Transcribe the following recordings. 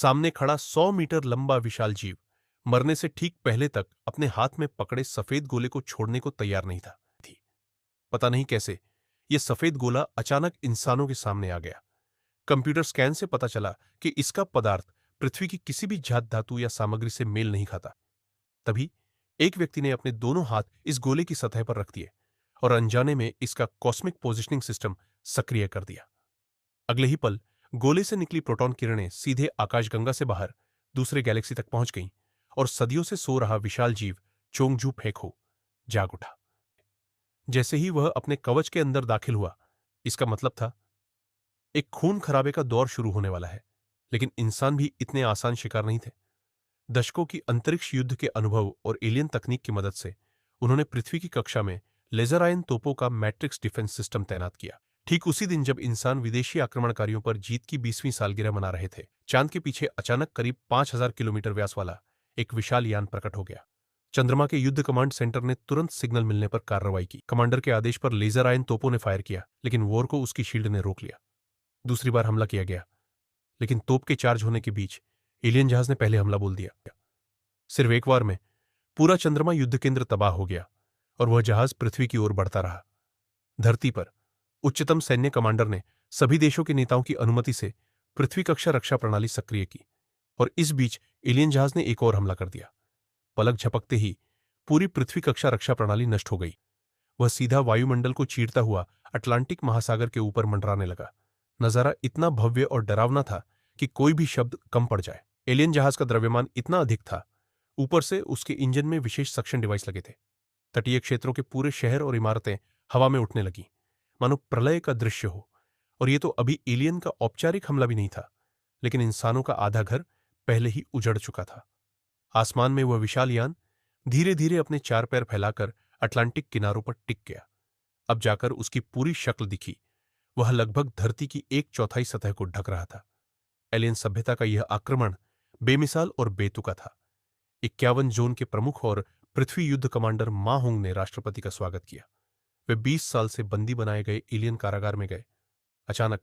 सामने खड़ा 100 मीटर लंबा विशाल जीव मरने से ठीक पहले तक अपने हाथ में पकड़े सफेद गोले को छोड़ने को तैयार नहीं था। पता नहीं कैसे यह सफेद गोला अचानक इंसानों के सामने आ गया। कंप्यूटर स्कैन से पता चला कि इसका पदार्थ पृथ्वी की किसी भी जात धातु या सामग्री से मेल नहीं खाता। तभी एक व्यक्ति ने अपने दोनों हाथ इस गोले की सतह पर रख दिए और अनजाने में इसका कॉस्मिक पोजिशनिंग सिस्टम सक्रिय कर दिया। अगले ही पल गोले से निकली प्रोटॉन किरणें सीधे आकाशगंगा से बाहर दूसरे गैलेक्सी तक पहुंच गईं और सदियों से सो रहा विशाल जीव चोंगझू फेंको जाग उठा। जैसे ही वह अपने कवच के अंदर दाखिल हुआ, इसका मतलब था एक खून खराबे का दौर शुरू होने वाला है। लेकिन इंसान भी इतने आसान शिकार नहीं थे। दशकों की अंतरिक्ष युद्ध के अनुभव और एलियन तकनीक की मदद से उन्होंने पृथ्वी की कक्षा में लेजर आयन तोपों का मैट्रिक्स डिफेंस सिस्टम तैनात किया। ठीक उसी दिन जब इंसान विदेशी आक्रमणकारियों पर जीत की 20वीं सालगिरह मना रहे थे, चांद के पीछे अचानक करीब 5000 किलोमीटर व्यास वाला एक विशाल यान प्रकट हो गया। चंद्रमा के युद्ध कमांड सेंटर ने तुरंत सिग्नल मिलने पर कार्रवाई की। कमांडर के आदेश पर लेजर आयन तोपों ने फायर किया, लेकिन वॉर को उसकी शील्ड ने रोक लिया। दूसरी बार हमला किया गया, लेकिन तोप के चार्ज होने के बीच एलियन जहाज ने पहले हमला बोल दिया। सिर्फ एक बार में पूरा चंद्रमा युद्ध केंद्र तबाह हो गया और वह जहाज पृथ्वी की ओर बढ़ता रहा। धरती पर उच्चतम सैन्य कमांडर ने सभी देशों के नेताओं की अनुमति से पृथ्वी कक्षा रक्षा प्रणाली सक्रिय की और इस बीच एलियन जहाज ने एक और हमला कर दिया। पलक झपकते ही पूरी पृथ्वी कक्षा रक्षा प्रणाली नष्ट हो गई। वह सीधा वायुमंडल को चीरता हुआ अटलांटिक महासागर के ऊपर मंडराने लगा। नजारा इतना भव्य और डरावना था कि कोई भी शब्द कम पड़ जाए। एलियन जहाज का द्रव्यमान इतना अधिक था, ऊपर से उसके इंजन में विशेष सक्शन डिवाइस लगे थे। तटीय क्षेत्रों के पूरे शहर और इमारतें हवा में उठने लगी, मानो प्रलय का दृश्य हो। और यह तो अभी एलियन का औपचारिक हमला भी नहीं था, लेकिन इंसानों का आधा घर पहले ही उजड़ चुका था। आसमान में वह विशाल यान धीरे धीरे अपने चार पैर फैलाकर अटलांटिक किनारों पर टिक गया। अब जाकर उसकी पूरी शक्ल दिखी। वह लगभग धरती की 1/4 सतह को ढक रहा था। एलियन सभ्यता का यह आक्रमण बेमिसाल और बेतुका था। 51 जोन के प्रमुख और पृथ्वी युद्ध कमांडर मा होंग ने राष्ट्रपति का स्वागत किया। वे 20 साल से बंदी बनाए गए एलियन कारागार में गए। अचानक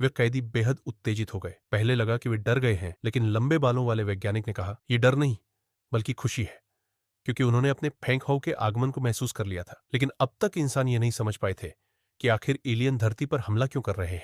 वे कैदी बेहद उत्तेजित हो गए। पहले लगा कि वे डर गए हैं, लेकिन लंबे बालों वाले वैज्ञानिक ने कहा, यह डर नहीं बल्कि खुशी है, क्योंकि उन्होंने अपने फेंग हाउ के आगमन को महसूस कर लिया था। लेकिन अब तक इंसान ये नहीं समझ पाए थे कि आखिर एलियन धरती पर हमला क्यों कर रहे हैं।